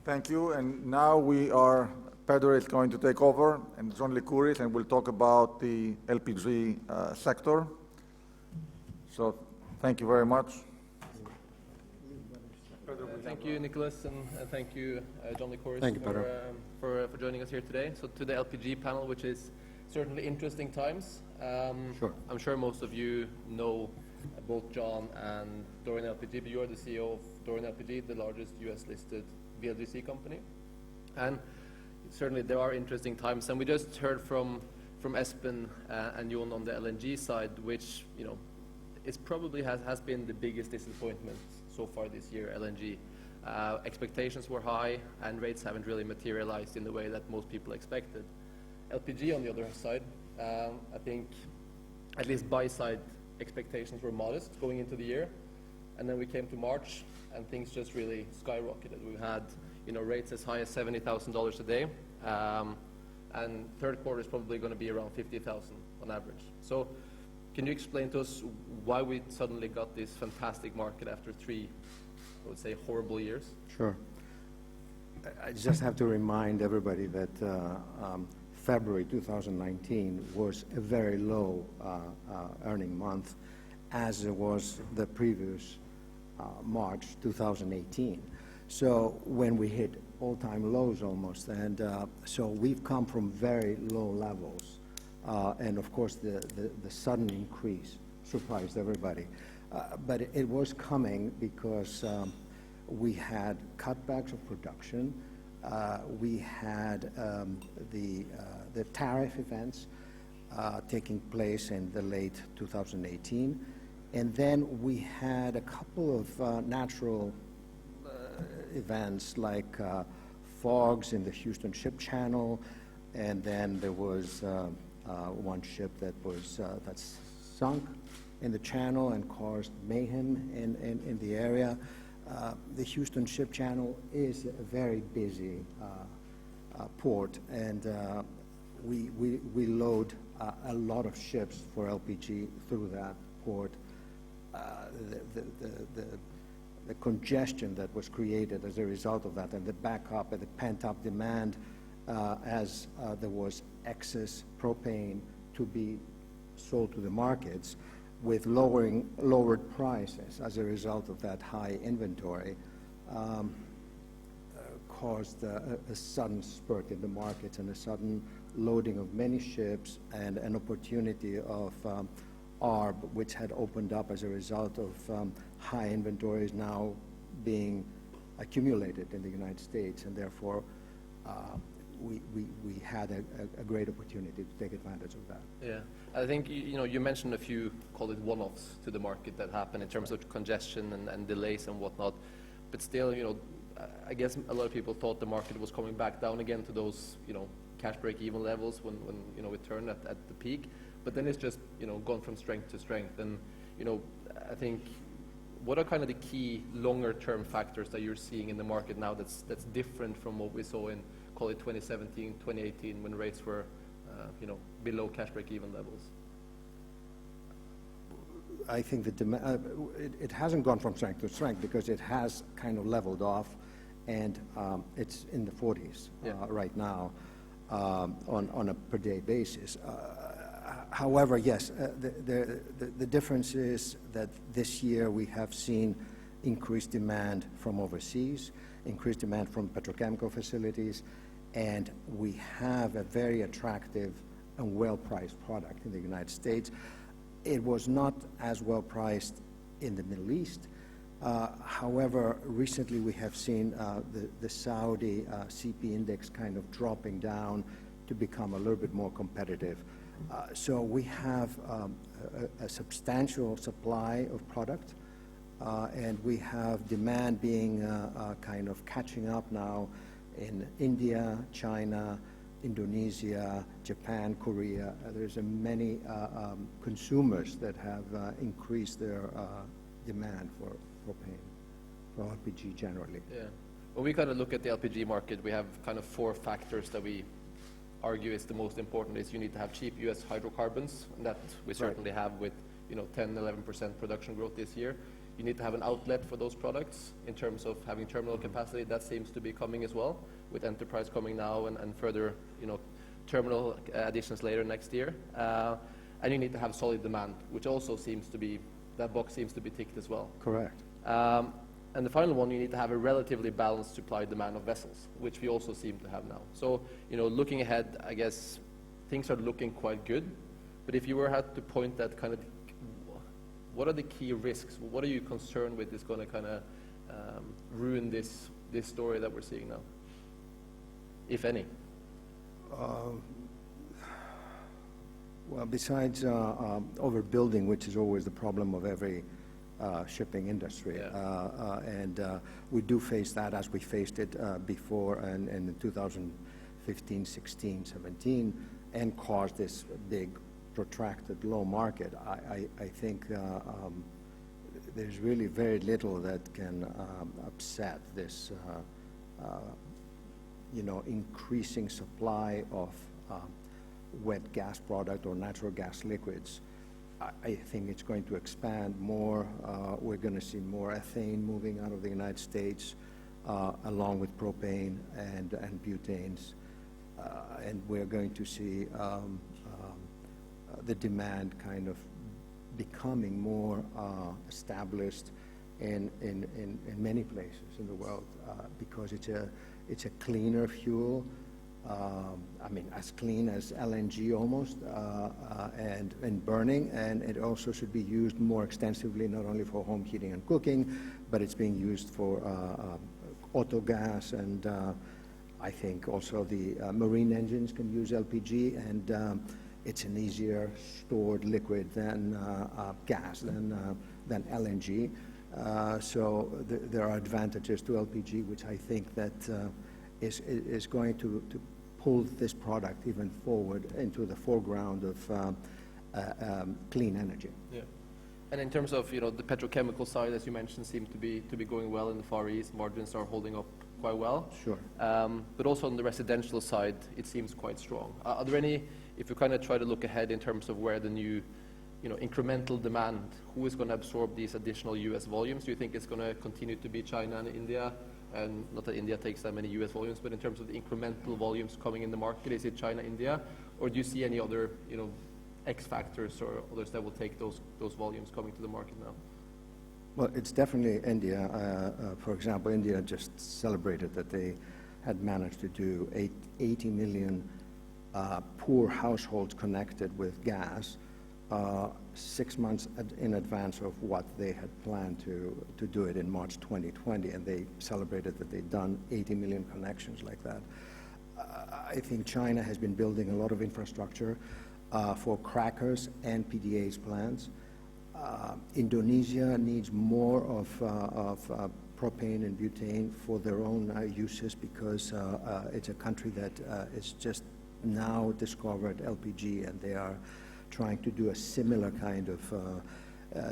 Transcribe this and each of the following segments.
Thank you. And now Peder is going to take over, and it's on Lycouris, and we'll talk about the LPG sector. So thank you very much. Thank you, Nicholas, and thank you, John Lycouris, Thank you, for joining us here today. So to the LPG panel, which is certainly interesting times. Sure. I'm sure most of you know both John and Dorian LPG, but you are the CEO of Dorian LPG, the largest US-listed VLGC company. And certainly there are interesting times. And we just heard from Espen and Jon on the LNG side, which, you know, is probably has been the biggest disappointment so far this year, LNG. Expectations were high, and rates haven't really materialized in the way that most people expected. LPG, on the other side, I think at least buy-side expectations were modest going into the year. And then we came to March, and things just really skyrocketed. We've had, you know, rates as high as $70,000 a day, and third quarter is probably going to be around 50,000 on average. So can you explain to us why we suddenly got this fantastic market after 3, I would say, horrible years? Sure. I just have to remind everybody that February 2019 was a very low earning month, as it was the previous March 2018. So when we hit all-time lows almost, and so we've come from very low levels. And of course, the sudden increase surprised everybody. But it was coming because we had cutbacks of production. We had the tariff events taking place in the late 2018. And then we had a couple of natural events like fogs in the Houston Ship Channel, and then there was one ship that was that's sunk in the channel and caused mayhem in the area. The Houston Ship Channel is a very busy port, and we load a lot of ships for LPG through that port. The congestion that was created as a result of that, and the backup and the pent-up demand as there was excess propane to be sold to the markets, with lowered prices as a result of that high inventory, caused a sudden spurt in the markets and a sudden loading of many ships, and an opportunity of ARB, which had opened up as a result of high inventories now being accumulated in the United States, and therefore we had a great opportunity to take advantage of that. Yeah, I think you mentioned a few, call it one-offs to the market that happened in terms of congestion and delays and whatnot, but still, I guess a lot of people thought the market was coming back down again to those, cash break-even levels when it turned at the peak. But then it's just, gone from strength to strength. And, I think, what are kind of the key longer-term factors that you're seeing in the market now that's different from what we saw in, call it 2017, 2018, when rates were, below cash break-even levels? I think that it hasn't gone from strength to strength, because it has kind of leveled off, and it's in the 40s right now on a per-day basis. However, yes, the difference is that this year we have seen increased demand from overseas, increased demand from petrochemical facilities, and we have a very attractive and well-priced product in the United States. It was not as well priced in the Middle East. However, recently we have seen the Saudi CP index kind of dropping down to become a little bit more competitive. So we have a substantial supply of product, and we have demand being kind of catching up now in India, China, Indonesia, Japan, Korea. There's many consumers that have increased their demand for propane, for LPG generally. Yeah. When we kind of look at the LPG market, we have kind of 4 factors that we argue is the most important. Is you need to have cheap U.S. hydrocarbons, and that we certainly have with 10-11% production growth this year. you need to have an outlet for those products in terms of having terminal capacity. That seems to be coming as well, with Enterprise coming now and further, terminal additions later next year. And you need to have solid demand, which also seems to be, that box seems to be ticked as well. Correct. And the final one, you need to have a relatively balanced supply-demand of vessels, which we also seem to have now. So, looking ahead, I guess things are looking quite good. But if you were had to point at kind of, what are the key risks? What are you concerned with is going to kind of ruin this story that we're seeing now, if any? Well, besides overbuilding, which is always the problem of every shipping industry, Yeah. and we do face that as we faced it before and in 2015, 16, 17, and caused this big protracted low market. I think there's really very little that can upset this increasing supply of wet gas product or natural gas liquids. I think it's going to expand more. We're going to see more ethane moving out of the United States, along with propane and butanes. And we're going to see the demand kind of becoming more established in many places in the world because it's a cleaner fuel. As clean as LNG almost, and burning, and it also should be used more extensively, not only for home heating and cooking, but it's being used for auto gas, and I think also the marine engines can use LPG, and it's an easier stored liquid than gas, than LNG. So there are advantages to LPG, which I think that is going to pull this product even forward into the foreground of clean energy. Yeah. And in terms of the petrochemical side, as you mentioned, seem to be going well in the Far East. Margins are holding up quite well. Sure. But also on the residential side, it seems quite strong. Are there any, if you kind of try to look ahead in terms of where the new incremental demand, who is going to absorb these additional U.S. volumes? Do you think it's going to continue to be China and India? And not that India takes that many U.S. volumes, but in terms of the incremental volumes coming in the market, is it China, India? Or do you see any other, X factors or others that will take those volumes coming to the market now? Well, it's definitely India. For example, India just celebrated that they had managed to do 80 million poor households connected with gas 6 months in advance of what they had planned to do it in March 2020, and they celebrated that they'd done 80 million connections like that. I think China has been building a lot of infrastructure for crackers and PDAs plants. Indonesia needs more of propane and butane for their own uses because it's a country that is just now discovered LPG, and they are trying to do a similar kind of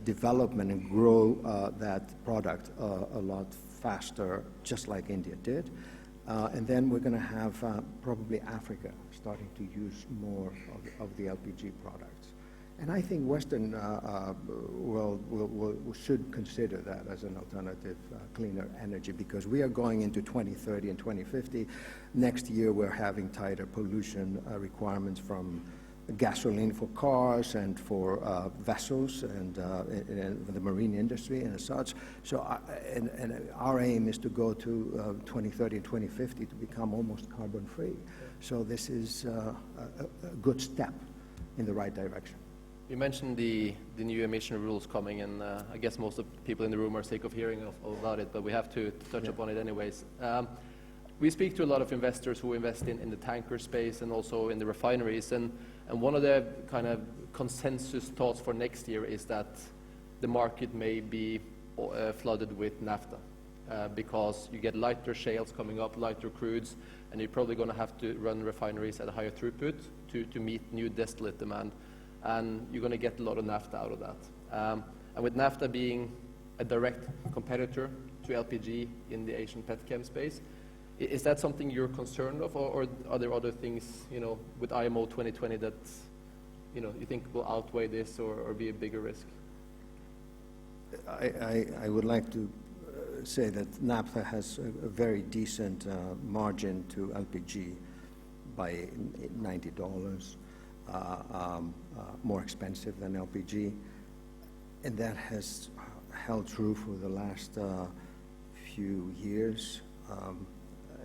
development and grow that product a lot faster, just like India did. And then we're going to have probably Africa starting to use more of the LPG products. And I think Western world should consider that as an alternative cleaner energy, because we are going into 2030 and 2050. Next year we're having tighter pollution requirements from gasoline for cars and for vessels and the marine industry and as such. So and our aim is to go to 2030 and 2050 to become almost carbon free. So this is a good step in the right direction. You mentioned the new emission rules coming, and I guess most of the people in the room are sick of hearing about it, but we have to touch upon it anyways. We speak to a lot of investors who invest in the tanker space and also in the refineries, and one of the kind of consensus thoughts for next year is that the market may be flooded with naphtha because you get lighter shales coming up, lighter crudes, and you're probably going to have to run refineries at a higher throughput to meet new distillate demand, and you're going to get a lot of naphtha out of that. And with naphtha being a direct competitor to LPG in the Asian petchem space, is that something you're concerned of, or are there other things, with IMO 2020 that, you think will outweigh this or be a bigger risk? I would like to say that naphtha has a very decent margin to LPG by $90, more expensive than LPG, and that has held true for the last few years.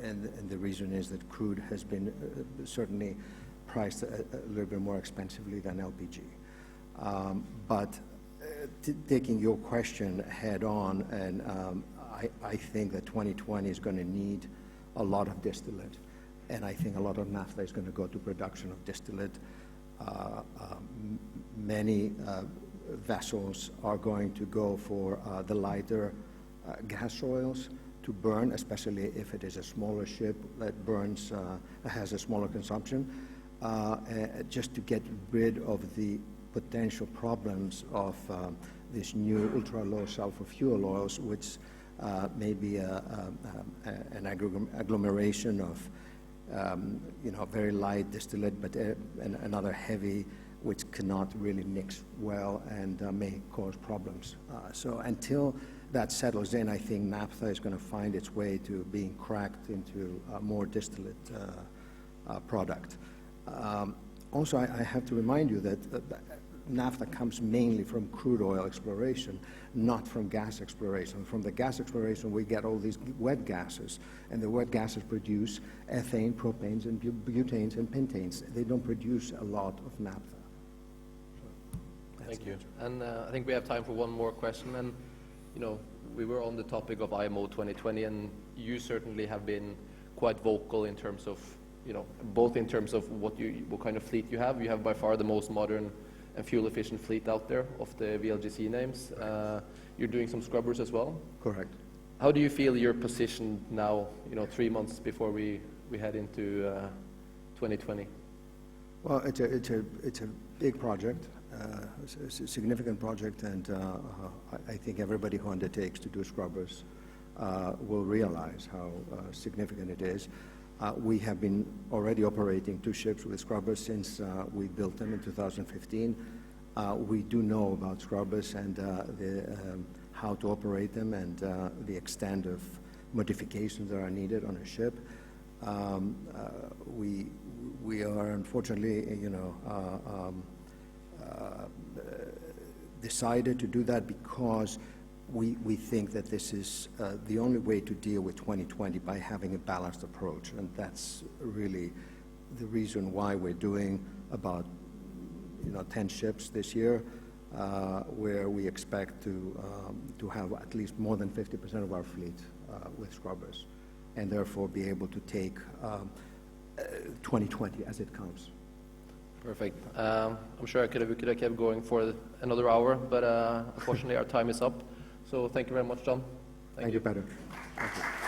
And the reason is that crude has been certainly priced a little bit more expensively than LPG. But taking your question head on, and I think that 2020 is going to need a lot of distillate, and I think a lot of naphtha is going to go to production of distillate. Many vessels are going to go for the lighter gas oils to burn, especially if it is a smaller ship that burns, has a smaller consumption, just to get rid of the potential problems of this new ultra-low sulfur fuel oils, which may be an agglomeration of very light distillate, but another heavy, which cannot really mix well and may cause problems. So until that settles in, I think naphtha is going to find its way to being cracked into a more distillate product. Also, I have to remind you that naphtha comes mainly from crude oil exploration, not from gas exploration. From the gas exploration, we get all these wet gases, and the wet gases produce ethane, propanes, and butanes, and pentanes. They don't produce a lot of naphtha. Thank you. And I think we have time for one more question. And we were on the topic of IMO 2020, and you certainly have been quite vocal in terms of, both in terms of what kind of fleet you have. You have by far the most modern and fuel-efficient fleet out there of the VLGC names. You're doing some scrubbers as well. Correct. How do you feel you're positioned now? 3 months before we head into 2020. Well, it's a big project. It's a significant project, and I think everybody who undertakes to do scrubbers will realize how significant it is. We have been already operating 2 ships with scrubbers since we built them in 2015. We do know about scrubbers and how to operate them, and the extent of modifications that are needed on a ship. We are unfortunately, decided to do that because we think that this is the only way to deal with 2020, by having a balanced approach, and that's really the reason why we're doing about 10 ships this year, where we expect to have at least more than 50% of our fleet with scrubbers, and therefore be able to take 2020 as it comes. Perfect. I'm sure we could have kept going for another hour, but unfortunately our time is up. So thank you very much, John. Thank you, Peder. Thank you.